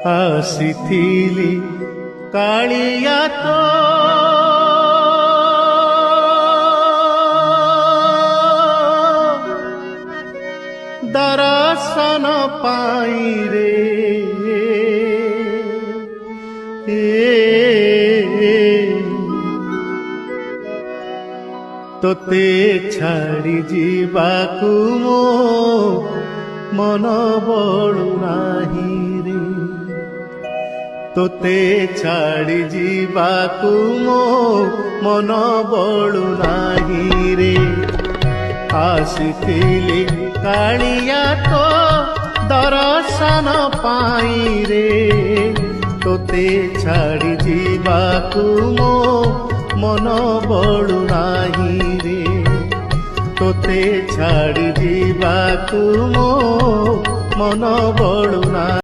ଆସିଥିଲି କାଳିଆ ତୋ ଦର୍ଶନ ପାଇଁ ରେ ତୋତେ ଛାଡ଼ି ଯିବାକୁ ମୋ ମନ ବଳୁ ନାହିଁ ରେ ତୋତେ ଛାଡ଼ି ଯିବାକୁ ମୋ ମନ ବଳୁ ନାହିଁ ରେ ଆସିଥିଲି କାଳିଆ ତୋ ଦର୍ଶନ ପାଇଁ ରେ ତୋତେ ଛାଡ଼ି ଯିବାକୁ ମୋ ମନ ବଳୁ ନାହିଁ ରେ ତୋତେ ଛାଡ଼ି ଯିବାକୁ ମୋ ମନ ବଳୁ ନାହିଁ।